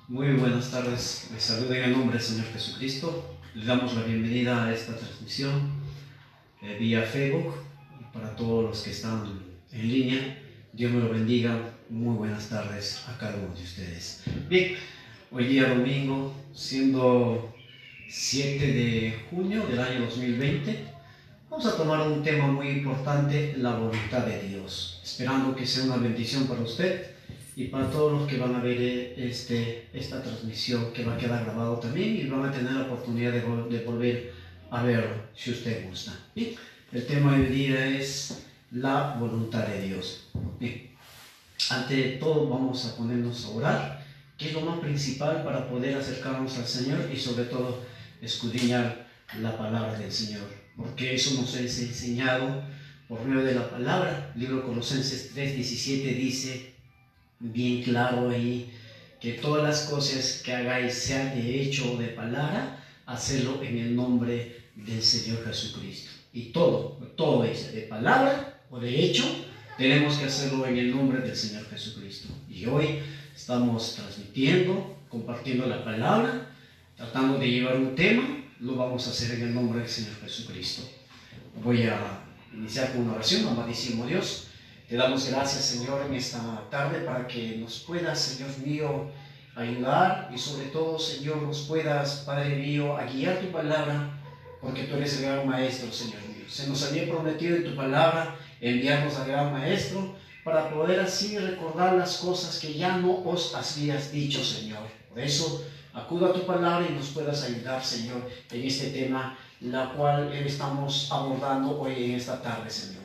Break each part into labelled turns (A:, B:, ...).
A: Muy buenas tardes, les saludo en el nombre del Señor Jesucristo. Les damos la bienvenida a esta transmisión vía Facebook para todos los que están en línea. Dios me lo bendiga. Muy buenas tardes a cada uno de ustedes. Bien, hoy día domingo, siendo 7 de junio del año 2020, vamos a tomar un tema muy importante, la voluntad de Dios, esperando que sea una bendición para usted y para todos los que van a ver esta transmisión, que va a quedar grabado también y van a tener la oportunidad de volver a verlo si usted gusta. Bien, el tema de hoy día es la voluntad de Dios. Bien, ante todo vamos a ponernos a orar, que es lo más principal para poder acercarnos al Señor y sobre todo escudriñar la palabra del Señor, porque eso nos es enseñado por medio de la palabra. El libro de Colosenses 3:17 dice bien claro ahí que todas las cosas que hagáis, sean de hecho o de palabra, hacedlo en el nombre del Señor Jesucristo. Y todo es de palabra o de hecho, tenemos que hacerlo en el nombre del Señor Jesucristo. Y hoy estamos transmitiendo, compartiendo la palabra, tratando de llevar un tema. Lo vamos a hacer en el nombre del Señor Jesucristo. Voy a iniciar con una oración. Amadísimo Dios, te damos gracias, Señor, en esta tarde para que nos puedas, Señor mío, ayudar y sobre todo, Señor, nos puedas, Padre mío, a guiar tu palabra, porque tú eres el gran maestro, Señor mío. Se nos había prometido en tu palabra enviarnos al gran maestro para poder así recordar las cosas que ya no os habías dicho, Señor. Por eso, acudo a tu palabra y nos puedas ayudar, Señor, en este tema, la cual estamos abordando hoy en esta tarde, Señor.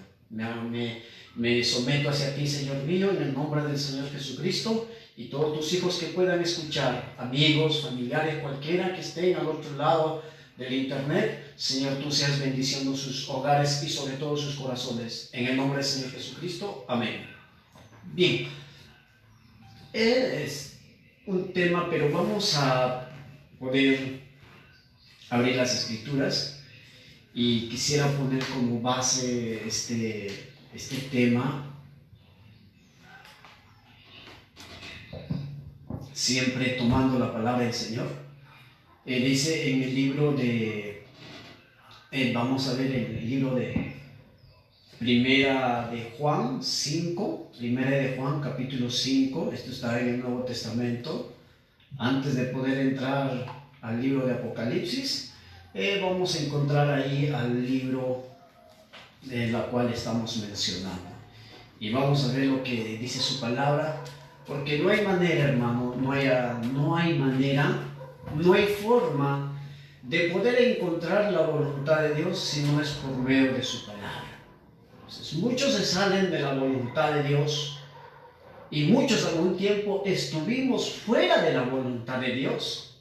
A: Me someto hacia ti, Señor mío, en el nombre del Señor Jesucristo, y todos tus hijos que puedan escuchar, amigos, familiares, cualquiera que estén al otro lado del internet, Señor, tú seas bendiciendo sus hogares y sobre todo sus corazones. En el nombre del Señor Jesucristo, amén. Bien, es un tema, pero vamos a poder abrir las Escrituras y quisiera poner como base este tema, siempre tomando la palabra del Señor. Dice en el libro de, vamos a ver en el libro de Primera de Juan 5, Primera de Juan capítulo 5, esto está en el Nuevo Testamento. Antes de poder entrar al libro de Apocalipsis, vamos a encontrar ahí al libro de la cual estamos mencionando. Y vamos a ver lo que dice su palabra, porque no hay manera, hermano, no hay manera, no hay forma de poder encontrar la voluntad de Dios si no es por medio de su palabra. Entonces, muchos se salen de la voluntad de Dios y muchos algún tiempo estuvimos fuera de la voluntad de Dios.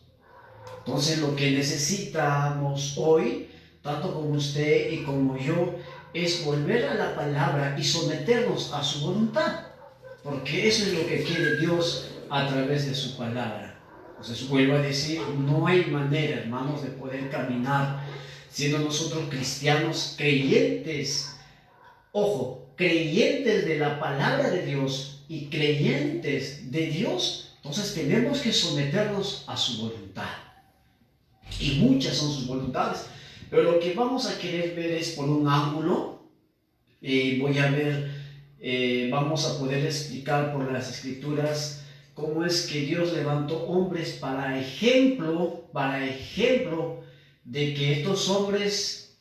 A: Entonces, lo que necesitamos hoy, tanto como usted y como yo, es volver a la palabra y someternos a su voluntad, porque eso es lo que quiere Dios a través de su palabra. Entonces vuelvo a decir, no hay manera, hermanos, de poder caminar siendo nosotros cristianos creyentes, ojo, creyentes de la palabra de Dios y creyentes de Dios. Entonces tenemos que someternos a su voluntad, y muchas son sus voluntades. Pero lo que vamos a querer ver es por un ángulo, vamos a poder explicar por las Escrituras cómo es que Dios levantó hombres para ejemplo de que estos hombres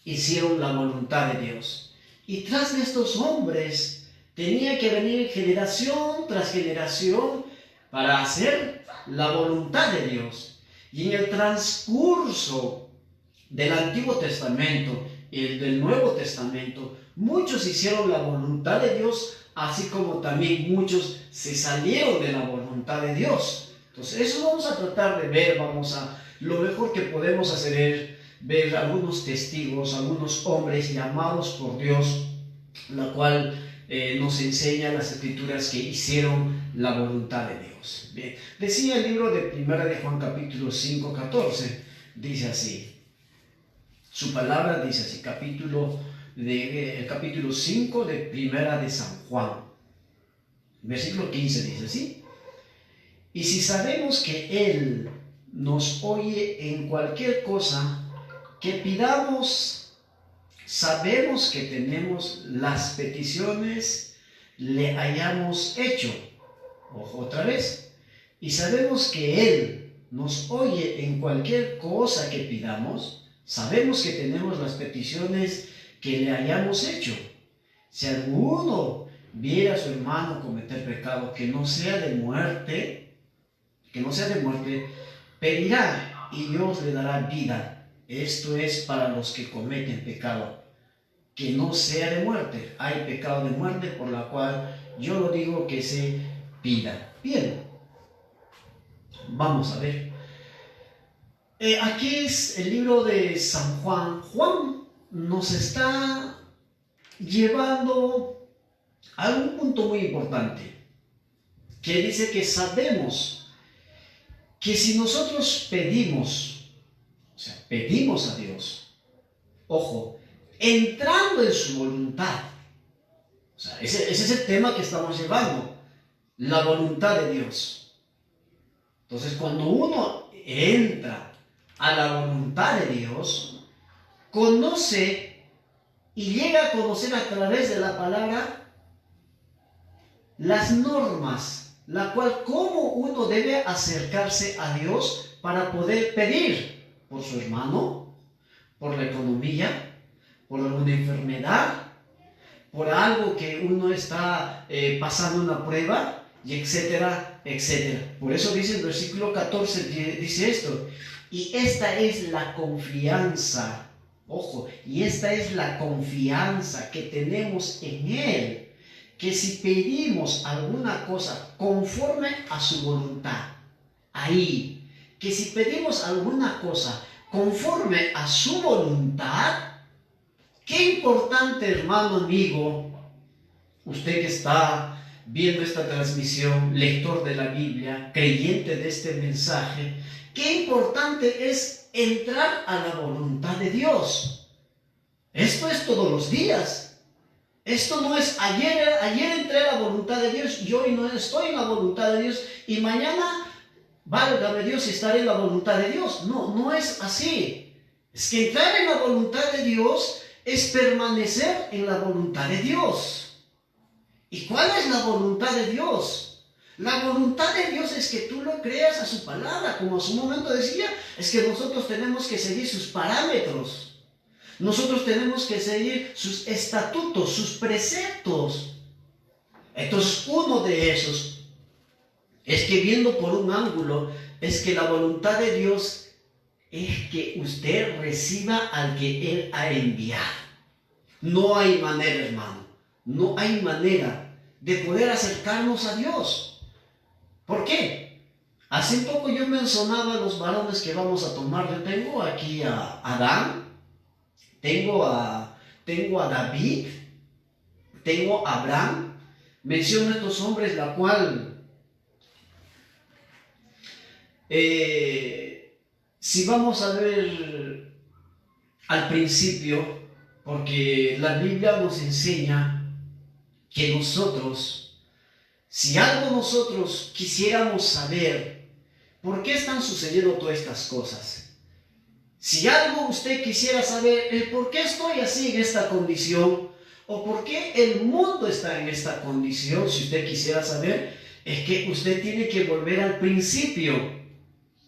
A: hicieron la voluntad de Dios. Y tras de estos hombres tenía que venir generación tras generación para hacer la voluntad de Dios. Y en el transcurso del Antiguo Testamento y el del Nuevo Testamento, muchos hicieron la voluntad de Dios, así como también muchos se salieron de la voluntad de Dios. Entonces eso vamos a tratar de ver. Lo mejor que podemos hacer es ver algunos testigos, algunos hombres llamados por Dios, la cual nos enseña las Escrituras que hicieron la voluntad de Dios. Bien, decía el libro de Primera de Juan capítulo 5, 14, dice así. Su palabra dice así, el capítulo 5 de Primera de San Juan, versículo 15 dice así. Y si sabemos que Él nos oye en cualquier cosa que pidamos, sabemos que tenemos las peticiones, le hayamos hecho. Ojo otra vez. Y sabemos que Él nos oye en cualquier cosa que pidamos, sabemos que tenemos las peticiones que le hayamos hecho. Si alguno viera a su hermano cometer pecado que no sea de muerte, pedirá y Dios le dará vida. Esto es para los que cometen pecado, que no sea de muerte. Hay pecado de muerte por la cual yo lo digo que se pida. Bien, vamos a ver. Aquí es el libro de San Juan. Juan nos está llevando a un punto muy importante, que dice que sabemos que si nosotros pedimos, o sea, pedimos a Dios, ojo, entrando en su voluntad, o sea, ese es el tema que estamos llevando, la voluntad de Dios. Entonces, cuando uno entra a la voluntad de Dios, conoce y llega a conocer a través de la palabra las normas, la cual cómo uno debe acercarse a Dios para poder pedir por su hermano, por la economía, por alguna enfermedad, por algo que uno está pasando una prueba, y etcétera, etcétera. Por eso dice el versículo 14, dice esto, y esta es la confianza, ojo, y esta es la confianza que tenemos en Él, que si pedimos alguna cosa conforme a su voluntad, ahí, que si pedimos alguna cosa conforme a su voluntad, qué importante, hermano, amigo, usted que está viendo esta transmisión, lector de la Biblia, creyente de este mensaje, qué importante es entrar a la voluntad de Dios. Esto es todos los días. Esto no es ayer entré a la voluntad de Dios y hoy no estoy en la voluntad de Dios y mañana, válgame Dios, estaré en la voluntad de Dios. No, no es así. Es que entrar en la voluntad de Dios es permanecer en la voluntad de Dios. ¿Y cuál es la voluntad de Dios? La voluntad de Dios es que tú lo creas a su palabra, como a su momento decía, es que nosotros tenemos que seguir sus parámetros. Nosotros tenemos que seguir sus estatutos, sus preceptos. Entonces, uno de esos es que viendo por un ángulo, es que la voluntad de Dios es que usted reciba al que Él ha enviado. No hay manera, hermano, no hay manera de poder acercarnos a Dios. ¿Por qué? Hace poco yo mencionaba a los varones que vamos a tomar. Yo tengo aquí a Adán, tengo a David, tengo a Abraham. Menciono a estos hombres, la cual, si vamos a ver al principio, porque la Biblia nos enseña que nosotros, si algo nosotros quisiéramos saber, ¿por qué están sucediendo todas estas cosas? Si algo usted quisiera saber, el por qué estoy así en esta condición, o por qué el mundo está en esta condición, si usted quisiera saber, es que usted tiene que volver al principio.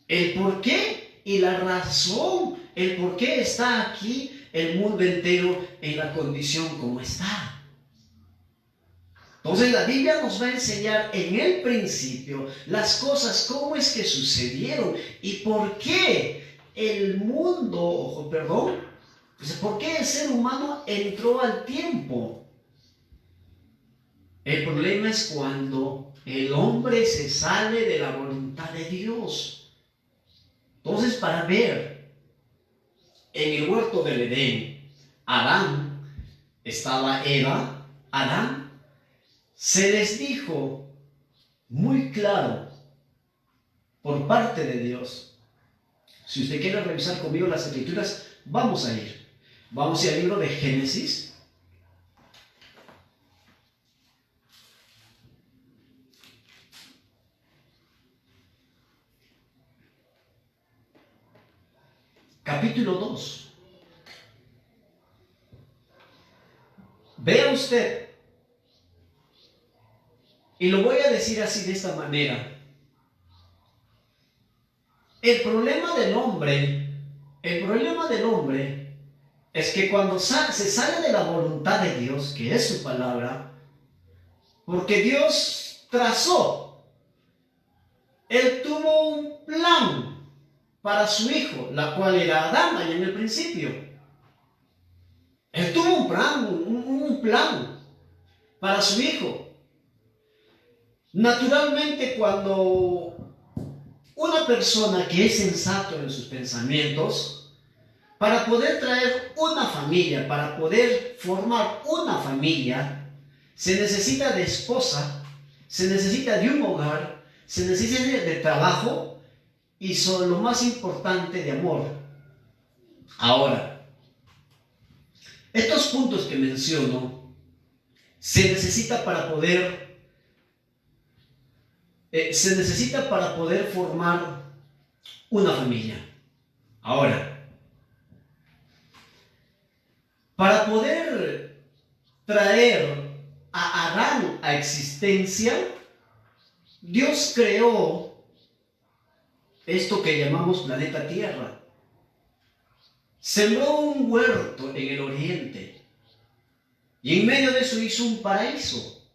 A: El por qué y la razón, el por qué está aquí el mundo entero en la condición como está. Entonces la Biblia nos va a enseñar en el principio las cosas, cómo es que sucedieron y por qué el mundo, ¿por qué el ser humano entró al tiempo? El problema es cuando el hombre se sale de la voluntad de Dios. Entonces, para ver, en el huerto del Edén, Adán, estaba Eva, Adán, se les dijo muy claro por parte de Dios. Si usted quiere revisar conmigo las escrituras, vamos a ir. Vamos a ir al libro de Génesis. capítulo 2. Vea usted, y lo voy a decir así de esta manera. El problema del hombre es que cuando se sale de la voluntad de Dios, que es su palabra, porque Dios trazó, Él tuvo un plan para su hijo, la cual era Adán, allá en el principio. Él tuvo un plan para su hijo. Naturalmente, cuando una persona que es sensato en sus pensamientos, para poder traer una familia, para poder formar una familia, se necesita de esposa, se necesita de un hogar, se necesita de trabajo y lo más importante, de amor. Ahora, estos puntos que menciono se necesita para poder formar una familia. Ahora, para poder traer a Adán a existencia, Dios creó esto que llamamos planeta Tierra. Sembró un huerto en el oriente y en medio de eso hizo un paraíso.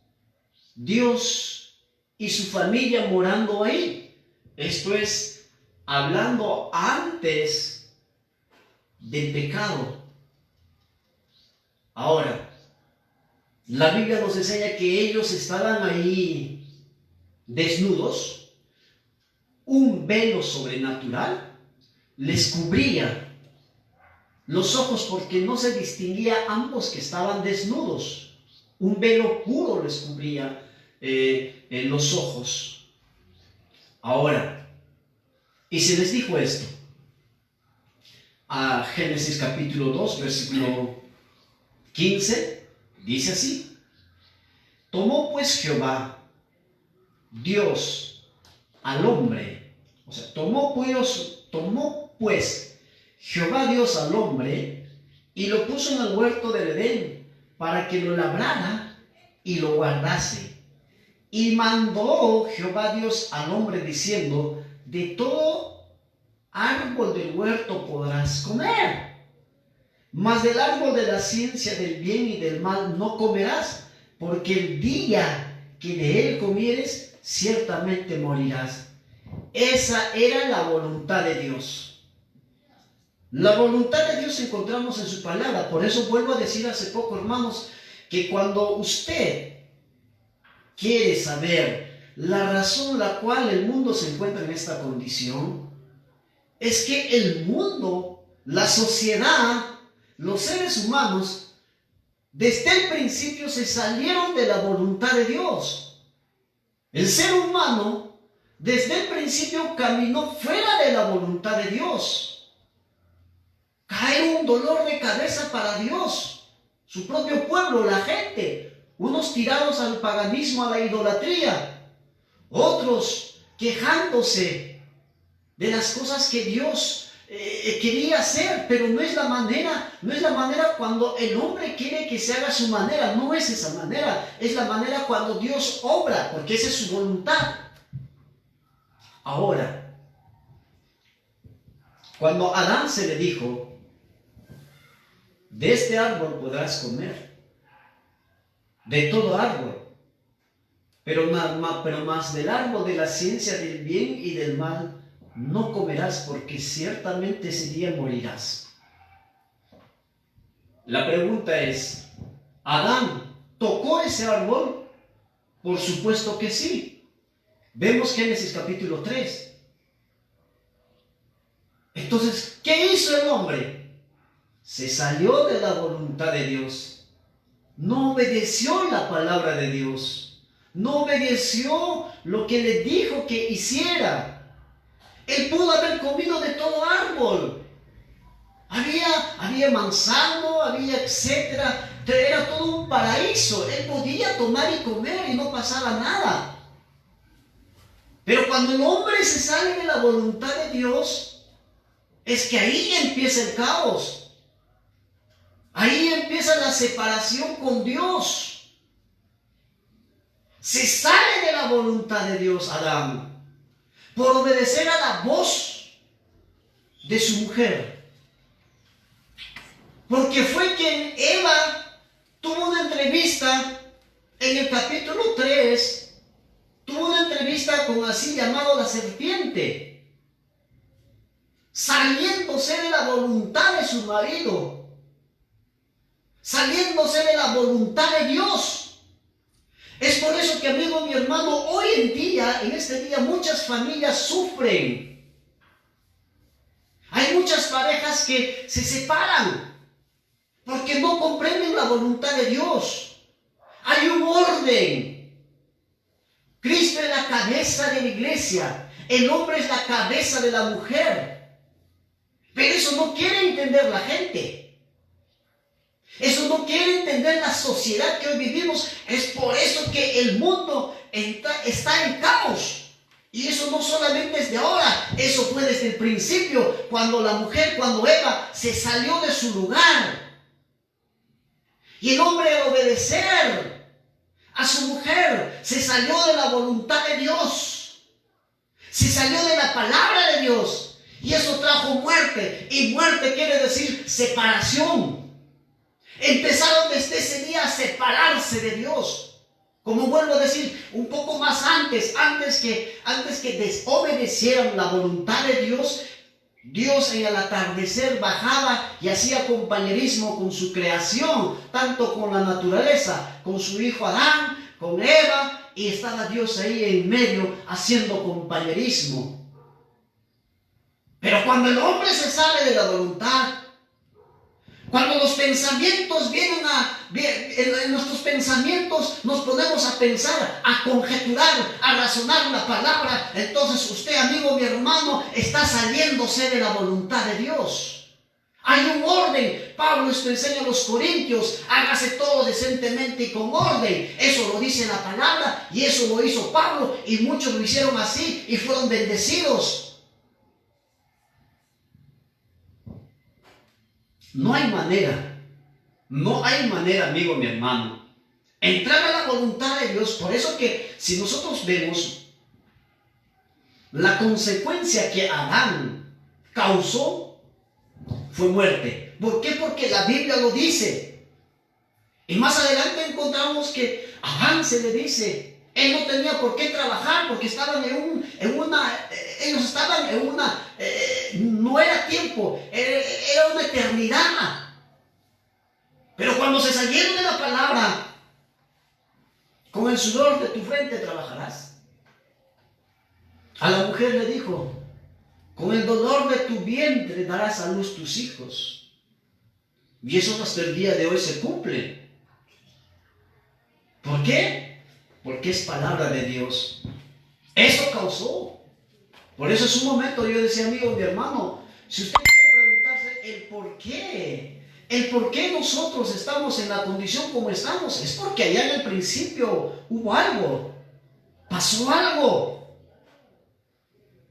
A: Dios y su familia morando ahí. Esto es, hablando antes del pecado. Ahora, la Biblia nos enseña que ellos estaban ahí desnudos. Un velo sobrenatural les cubría los ojos porque no se distinguía ambos que estaban desnudos. Un velo puro les cubría los ojos. Ahora, y se les dijo esto, a Génesis capítulo 2, versículo 15, dice así: tomó pues Jehová, Dios, al hombre, o sea, tomó pues Jehová Dios al hombre y lo puso en el huerto del Edén para que lo labrara y lo guardase. Y mandó Jehová Dios al hombre diciendo: de todo árbol del huerto podrás comer, mas del árbol de la ciencia del bien y del mal no comerás, porque el día que de él comieres, ciertamente morirás. Esa era la voluntad de Dios. La voluntad de Dios encontramos en su palabra. Por eso vuelvo a decir hace poco, hermanos, que cuando usted quiere saber la razón la cual el mundo se encuentra en esta condición, es que el mundo, la sociedad, los seres humanos, desde el principio se salieron de la voluntad de Dios. El ser humano, desde el principio, caminó fuera de la voluntad de Dios. Cae un dolor de cabeza para Dios, su propio pueblo, la gente. Unos tirados al paganismo, a la idolatría. Otros quejándose de las cosas que Dios quería hacer, pero no es la manera cuando el hombre quiere que se haga a su manera. No es esa manera, es la manera cuando Dios obra, porque esa es su voluntad. Ahora, cuando a Adán se le dijo: de este árbol podrás comer, de todo árbol, pero más del árbol de la ciencia del bien y del mal no comerás, porque ciertamente ese día morirás. La pregunta es: ¿Adán tocó ese árbol? Por supuesto que sí. Vemos Génesis capítulo 3. Entonces, ¿qué hizo el hombre? Se salió de la voluntad de Dios. No obedeció la palabra de Dios. No obedeció lo que le dijo que hiciera. Él pudo haber comido de todo árbol. Había manzano, había etcétera. Era todo un paraíso. Él podía tomar y comer y no pasaba nada. Pero cuando el hombre se sale de la voluntad de Dios, es que ahí empieza el caos. Ahí empieza la separación con Dios. Se sale de la voluntad de Dios Adán por obedecer a la voz de su mujer. Porque fue que Eva tuvo una entrevista en el capítulo 3. Tuvo una entrevista con así llamado la serpiente, saliéndose de la voluntad de su marido, saliéndose de la voluntad de Dios. Es por eso que, amigo, mi hermano, hoy en día, en este día, muchas familias sufren. Hay muchas parejas que se separan porque no comprenden la voluntad de Dios. Hay un orden. Cristo es la cabeza de la iglesia. El hombre es la cabeza de la mujer. Pero eso no quiere entender la gente. Eso no quiere entender la sociedad que hoy vivimos. Es por eso que el mundo está en caos. Y eso no solamente es de ahora. Eso fue desde el principio. Cuando Eva se salió de su lugar. Y el hombre, al obedecer a su mujer, se salió de la voluntad de Dios, se salió de la palabra de Dios, y eso trajo muerte, y muerte quiere decir separación. Empezaron desde ese día a separarse de Dios. Como vuelvo a decir, un poco más antes que desobedecieran la voluntad de Dios, Dios en el atardecer bajaba y hacía compañerismo con su creación, tanto con la naturaleza, con su hijo Adán, con Eva, y estaba Dios ahí en medio haciendo compañerismo. Pero cuando el hombre se sale de la voluntad, cuando los pensamientos en nuestros pensamientos nos ponemos a pensar, a conjeturar, a razonar la palabra, entonces usted, amigo, mi hermano, está saliéndose de la voluntad de Dios. Hay un orden. Pablo esto enseña a los corintios: hágase todo decentemente y con orden. Eso lo dice la palabra, y eso lo hizo Pablo, y muchos lo hicieron así y fueron bendecidos. No hay manera, amigo, mi hermano, entrar a la voluntad de Dios. Por eso que si nosotros vemos la consecuencia que Adán causó, fue muerte. ¿Por qué? Porque la Biblia lo dice. Y más adelante encontramos que a Adán se le dice, él no tenía por qué trabajar porque estaban no era tiempo, era una eternidad. Pero cuando se salieron de la palabra, con el sudor de tu frente trabajarás. A la mujer le dijo, con el dolor de tu vientre darás a luz tus hijos. Y eso hasta el día de hoy se cumple. ¿Por qué? Porque es palabra de Dios. Eso causó. Por eso en su momento yo decía, amigo, mi hermano, si usted quiere preguntarse el por qué nosotros estamos en la condición como estamos, es porque allá en el principio hubo algo, pasó algo.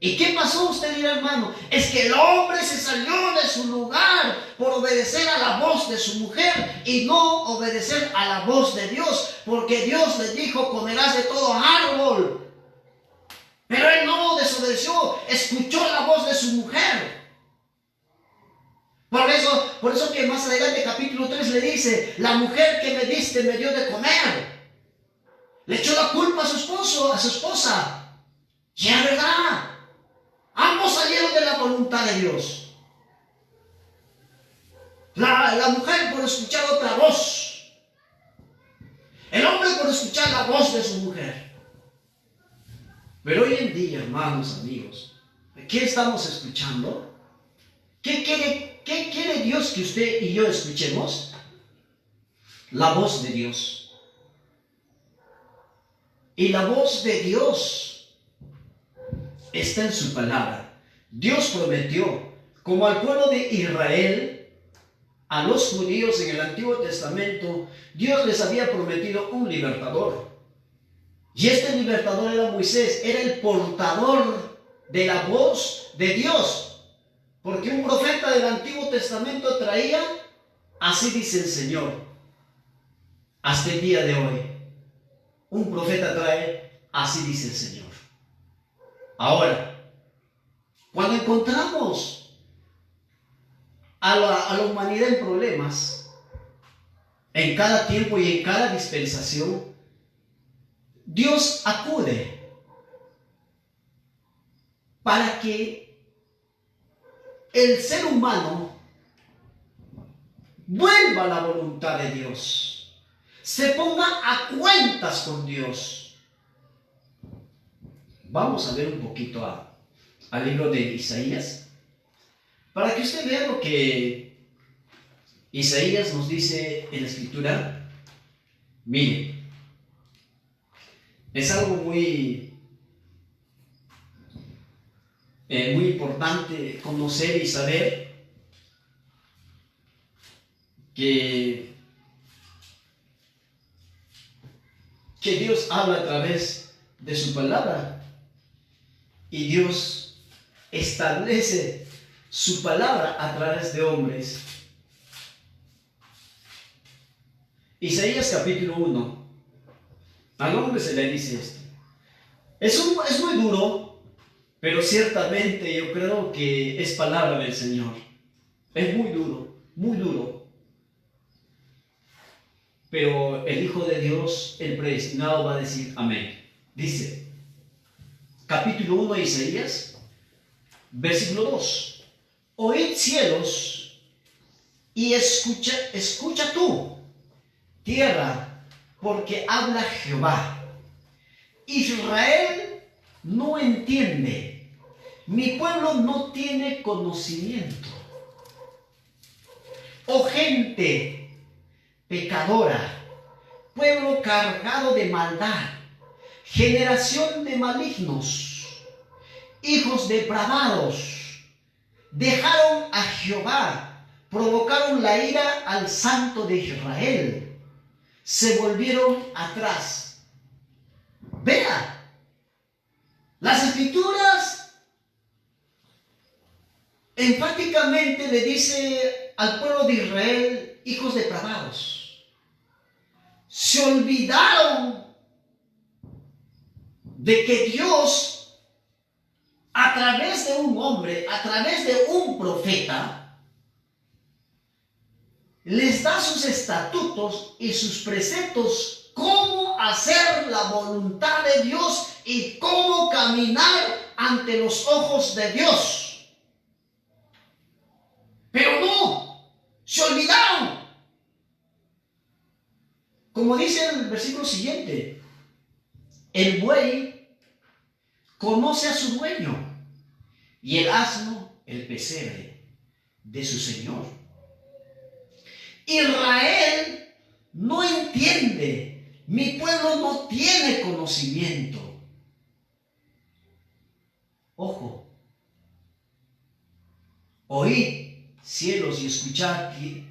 A: ¿Y qué pasó? Usted dirá, hermano, es que el hombre se salió de su lugar por obedecer a la voz de su mujer y no obedecer a la voz de Dios, porque Dios le dijo, comerás de todo árbol. Pero él no desobedeció, escuchó la voz de su mujer. Por eso que más adelante capítulo 3 le dice, la mujer que me diste me dio de comer. Le echó la culpa a su esposo, a su esposa. Y es verdad. Ambos salieron de la voluntad de Dios. La mujer por escuchar otra voz. El hombre por escuchar la voz de su mujer. Pero hoy en día, hermanos, amigos, ¿qué estamos escuchando? ¿Qué quiere Dios que usted y yo escuchemos? La voz de Dios. Y la voz de Dios está en su palabra. Dios prometió, como al pueblo de Israel, a los judíos en el Antiguo Testamento, Dios les había prometido un libertador. Y este libertador era Moisés, era el portador de la voz de Dios. Porque un profeta del Antiguo Testamento traía, así dice el Señor, hasta el día de hoy. Un profeta trae, así dice el Señor. Ahora, cuando encontramos a la humanidad en problemas, en cada tiempo y en cada dispensación, Dios acude para que el ser humano vuelva a la voluntad de Dios, se ponga a cuentas con Dios. Vamos a ver un poquito al libro de Isaías, para que usted vea lo que Isaías nos dice en la Escritura. Mire, es algo muy importante conocer y saber que Dios habla a través de su palabra y Dios establece su palabra a través de hombres. Isaías capítulo 1, al hombre se le dice esto. Es muy duro, pero ciertamente yo creo que es palabra del Señor. Es muy duro, muy duro. Pero el Hijo de Dios, el predestinado, va a decir amén. Dice, capítulo 1 de Isaías, versículo 2. Oíd cielos y escucha tú, tierra, porque habla Jehová. Israel no entiende, mi pueblo no tiene conocimiento. Oh gente pecadora, pueblo cargado de maldad, generación de malignos, hijos depravados, dejaron a Jehová, provocaron la ira al Santo de Israel, se volvieron atrás. Vea, las Escrituras enfáticamente le dice al pueblo de Israel, hijos depravados. Se olvidaron de que Dios, a través de un hombre, a través de un profeta, les da sus estatutos y sus preceptos, cómo hacer la voluntad de Dios y cómo caminar ante los ojos de Dios. Pero no, se olvidaron. Como dice el versículo siguiente, el buey conoce a su dueño y el asno el pesebre de su señor. Israel no entiende, mi pueblo no tiene conocimiento. Ojo, oíd cielos y escuchad y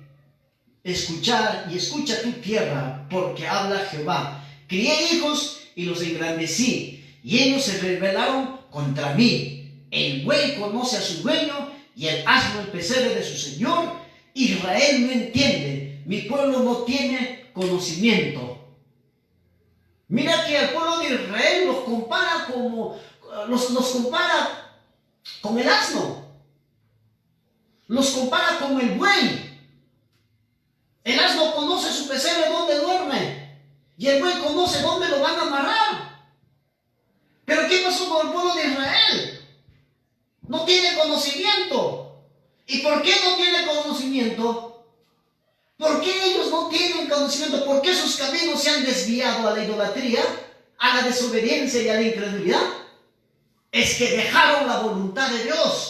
A: escucha tu tierra, porque habla Jehová. Crié hijos y los engrandecí, y ellos se rebelaron contra mí. El buey conoce a su dueño y el asno el pesebre de su señor. Israel no entiende, mi pueblo no tiene conocimiento. Mira que al pueblo de Israel los compara con el asno, los compara con el buey. El asno conoce su pesebre donde duerme y el buey conoce dónde lo van a amarrar. Pero ¿qué pasó con el pueblo de Israel? No tiene conocimiento. ¿Y por qué no tiene conocimiento? ¿Por qué ellos no tienen conocimiento? ¿Por qué sus caminos se han desviado a la idolatría, a la desobediencia y a la incredulidad? Es que dejaron la voluntad de Dios.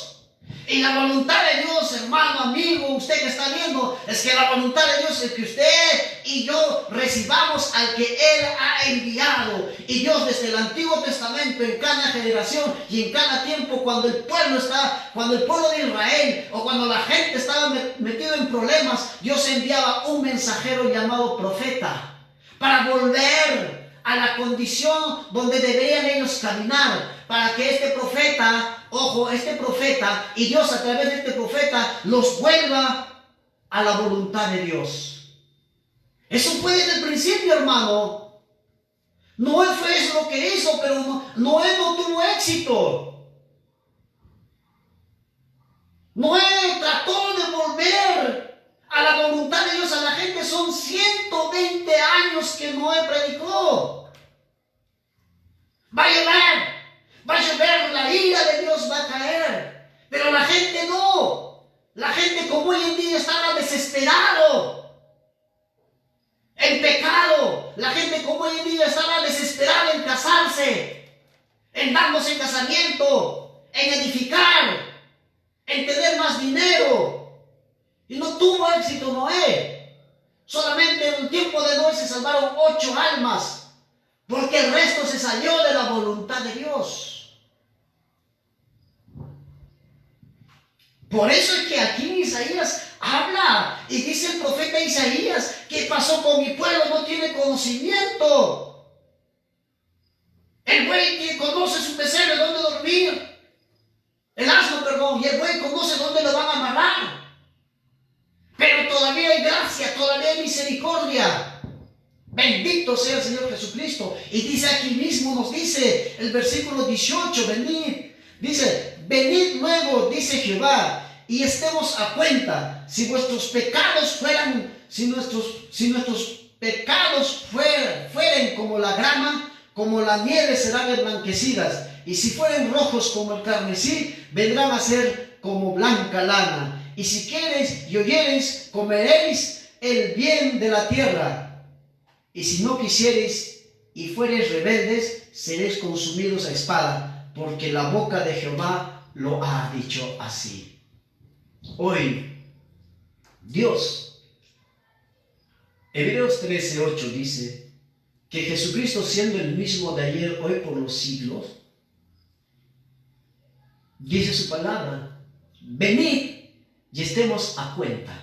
A: Y la voluntad de Dios, hermano, amigo, usted que está viendo, es que la voluntad de Dios es que usted y yo recibamos al que Él ha enviado. Y Dios desde el Antiguo Testamento, en cada generación y en cada tiempo, cuando el pueblo de Israel o cuando la gente estaba metido en problemas, Dios enviaba un mensajero llamado profeta para volver a la condición donde deberían ellos caminar,
B: para que este profeta, ojo, este profeta y Dios a través de este profeta los vuelva a la voluntad de Dios. Eso fue desde el principio, hermano. Noé fue eso lo que hizo, pero Noé no tuvo éxito. Noé trató de volver a la voluntad de Dios a la gente. Son 120 años que Noé predicó. Va a llover, la ira de Dios va a caer. Pero la gente no. La gente como hoy en día estaba desesperado en pecado. La gente como hoy en día estaba desesperada en casarse, en darnos en casamiento, en edificar, en tener más dinero. Y no tuvo éxito Noé. Solamente en el tiempo de Noé se salvaron 8 almas, porque el resto se salió de la voluntad de Dios. Por eso es que aquí en Isaías habla y dice el profeta Isaías: ¿qué pasó con mi pueblo? No tiene conocimiento. El buey que conoce su pesebre, dónde dormir. El asno, perdón, y el buey conoce dónde lo van a amarrar. Pero todavía hay gracia, todavía hay misericordia. Bendito sea el Señor Jesucristo. Y dice aquí mismo, nos dice el versículo 18, venid. Dice, venid luego, dice Jehová, y estemos a cuenta. Si vuestros pecados fueran, si nuestros pecados fueren como la grama, como la nieve serán emblanquecidas. Y si fueren rojos como el carmesí, vendrán a ser como blanca lana. Y si queréis y oyereis, comeréis el bien de la tierra. Y si no quisiereis y fuereis rebeldes, seréis consumidos a espada, porque la boca de Jehová lo ha dicho así. Hoy, Dios, Hebreos 13:8 dice que Jesucristo, siendo el mismo de ayer, hoy, por los siglos, dice su palabra: venid y estemos a cuenta.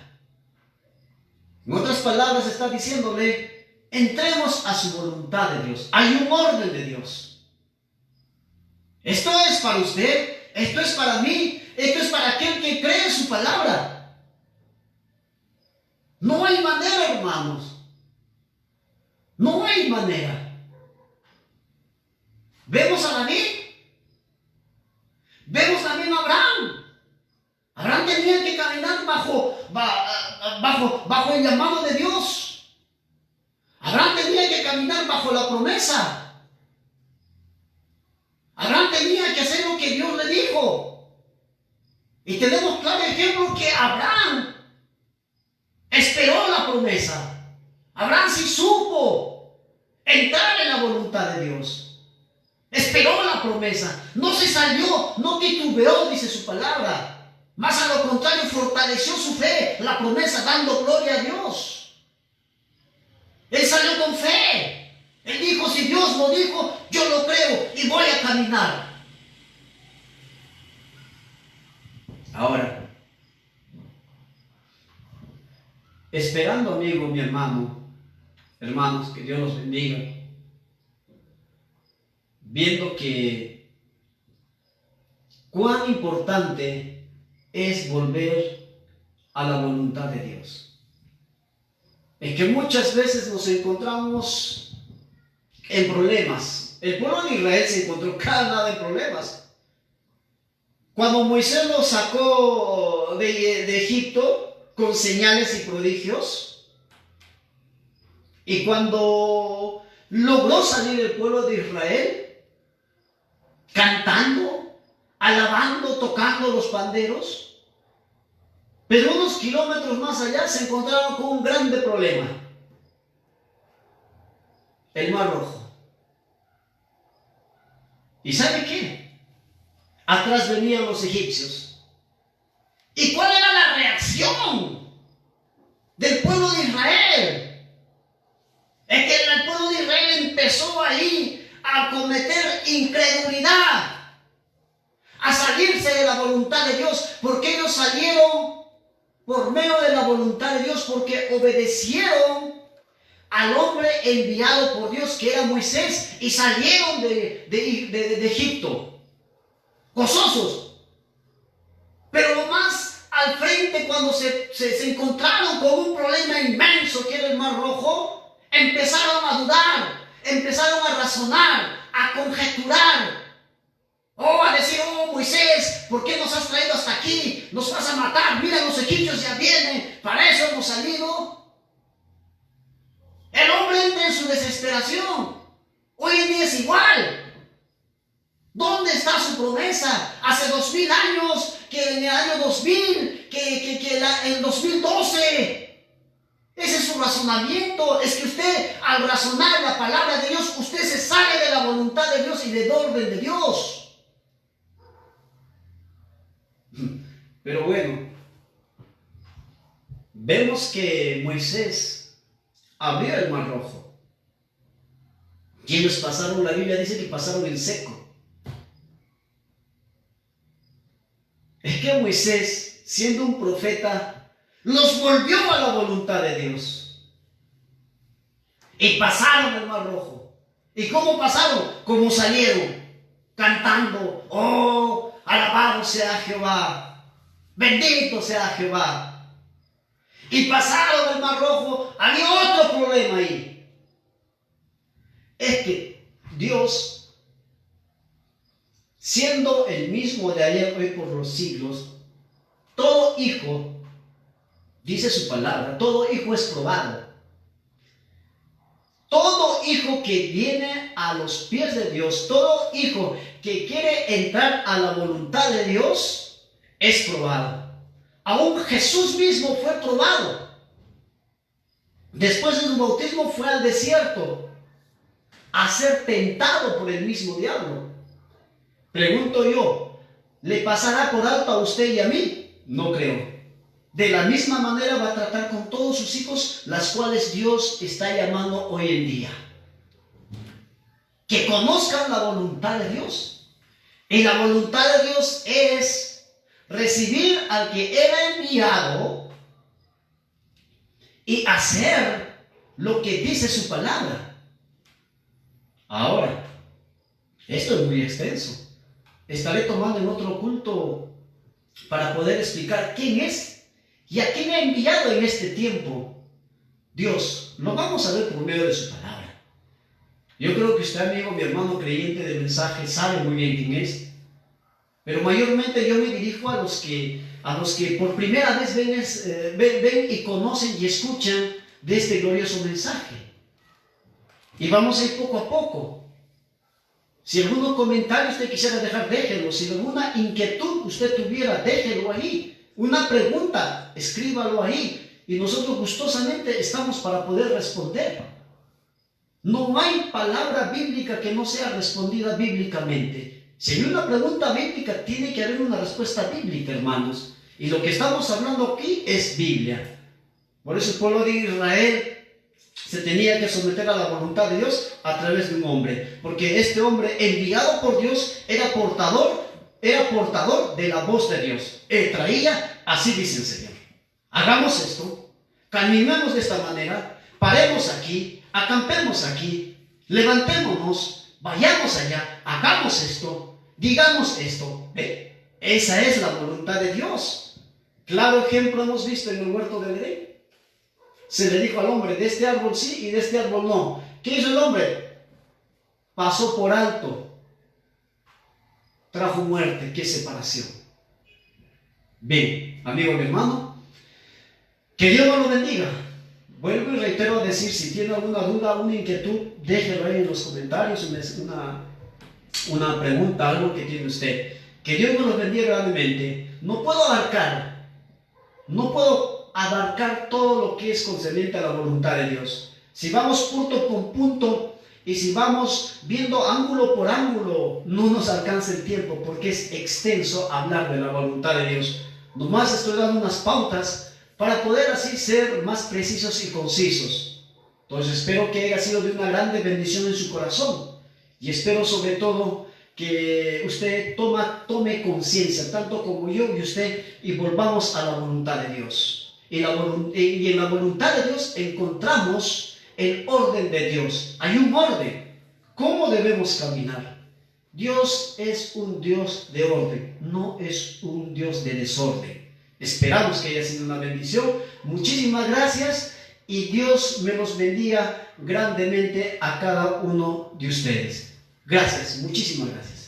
B: En otras palabras, está diciéndole: entremos a su voluntad de Dios. Hay un orden de Dios. Esto es para usted, esto es para mí, esto es para aquel que cree en su palabra. No hay manera, hermanos. No hay manera. Vemos a David. Vemos también a Abraham. Abraham tenía que caminar bajo el llamado de Dios. Abraham tenía que caminar bajo la promesa. Abraham tenía que hacer lo que Dios le dijo. Y tenemos claro ejemplo que Abraham esperó la promesa. Abraham sí supo entrar en la voluntad de Dios. Esperó la promesa. No se salió, no titubeó, dice su palabra. Más a lo contrario, fortaleció su fe, la promesa, dando gloria a Dios. Él salió con fe. Él dijo: si Dios lo dijo, yo lo creo y voy a caminar. Ahora, esperando, amigo, mi hermano, hermanos, que Dios los bendiga, viendo que cuán importante es volver a la voluntad de Dios. Es que muchas veces nos encontramos en problemas. El pueblo de Israel se encontró cada nada en problemas. Cuando Moisés los sacó de Egipto con señales y prodigios, y cuando logró salir el pueblo de Israel cantando, alabando, tocando los panderos, pero unos kilómetros más allá se encontraron con un grande problema: el Mar Rojo. ¿Y sabe qué? Atrás venían los egipcios. ¿Y cuál era la reacción del pueblo de Israel? Es que el pueblo de Israel empezó ahí a cometer incredulidad, a salirse de la voluntad de Dios, porque ellos salieron por medio de la voluntad de Dios, porque obedecieron al hombre enviado por Dios, que era Moisés, y salieron de Egipto. gozosos. Pero más al frente, cuando se encontraron con un problema inmenso que era el Mar Rojo, empezaron a dudar, empezaron a razonar, a conjeturar. A decir, Moisés, ¿por qué nos has traído hasta aquí? Nos vas a matar, mira, los egipcios ya vienen, para eso hemos salido. El hombre entra en su desesperación. Hoy en día es igual. ¿Dónde está su promesa? Hace 2000 años, que en el año 2000, en 2012. Ese es su razonamiento. Es que usted, al razonar la palabra de Dios, usted se sale de la voluntad de Dios y del orden de Dios.
A: Pero bueno, vemos que Moisés abrió el Mar Rojo. Y ellos pasaron, la Biblia dice que pasaron en seco. Es que Moisés, siendo un profeta, los volvió a la voluntad de Dios. Y pasaron el Mar Rojo. ¿Y cómo pasaron? Como salieron, cantando, alabado sea Jehová. Bendito sea Jehová. Y pasaron el Mar Rojo. Había otro problema ahí. Es que Dios, siendo el mismo de ayer, hoy, por los siglos, todo hijo, dice su palabra, todo hijo es probado. Todo hijo que viene a los pies de Dios, todo hijo que quiere entrar a la voluntad de Dios, es probado. Aún Jesús mismo fue probado. Después de su bautismo fue al desierto a ser tentado por el mismo diablo. Pregunto yo, ¿le pasará por alto a usted y a mí? No creo. De la misma manera va a tratar con todos sus hijos, las cuales Dios está llamando hoy en día. Que conozcan la voluntad de Dios. Y la voluntad de Dios es recibir al que era enviado y hacer lo que dice su palabra. Ahora, esto es muy extenso. Estaré tomando en otro culto para poder explicar quién es y a quién ha enviado en este tiempo Dios. Lo vamos a ver por medio de su palabra. Yo creo que usted, amigo, mi hermano creyente del mensaje, sabe muy bien quién es. Pero mayormente yo me dirijo a los que por primera vez ven y conocen y escuchan de este glorioso mensaje. Y vamos a ir poco a poco. Si algún comentario usted quisiera dejar, déjelo. Si alguna inquietud usted tuviera, déjelo ahí. Una pregunta, escríbalo ahí. Y nosotros gustosamente estamos para poder responder. No hay palabra bíblica que no sea respondida bíblicamente. Si hay una pregunta bíblica, tiene que haber una respuesta bíblica, hermanos. Y lo que estamos hablando aquí es Biblia. Por eso el pueblo de Israel se tenía que someter a la voluntad de Dios a través de un hombre. Porque este hombre, enviado por Dios, era portador de la voz de Dios. Él traía, así dice el Señor. Hagamos esto, caminemos de esta manera, paremos aquí, acampemos aquí, levantémonos, vayamos allá, hagamos esto. Digamos esto, esa es la voluntad de Dios. Claro ejemplo hemos visto en el huerto del Edén. Se le dijo al hombre, de este árbol sí y de este árbol no. ¿Qué hizo el hombre? Pasó por alto. Trajo muerte, qué separación. Bien, amigo y hermano, que Dios nos lo bendiga. Vuelvo y reitero a decir, si tiene alguna duda, una inquietud, déjelo ahí en los comentarios, una pregunta, algo que tiene usted. Que Dios nos lo bendiga grandemente. No puedo abarcar todo lo que es concerniente a la voluntad de Dios. Si vamos punto por punto y si vamos viendo ángulo por ángulo, no nos alcanza el tiempo porque es extenso hablar de la voluntad de Dios. Nomás estoy dando unas pautas para poder así ser más precisos y concisos. Entonces espero que haya sido de una grande bendición en su corazón. Y espero sobre todo que usted tome conciencia, tanto como yo y usted, y volvamos a la voluntad de Dios. Y en la voluntad de Dios encontramos el orden de Dios. Hay un orden. ¿Cómo debemos caminar?
B: Dios es un Dios de orden, no es un Dios de desorden. Esperamos que haya sido una bendición. Muchísimas gracias y Dios me los bendiga grandemente a cada uno de ustedes. Gracias, muchísimas gracias.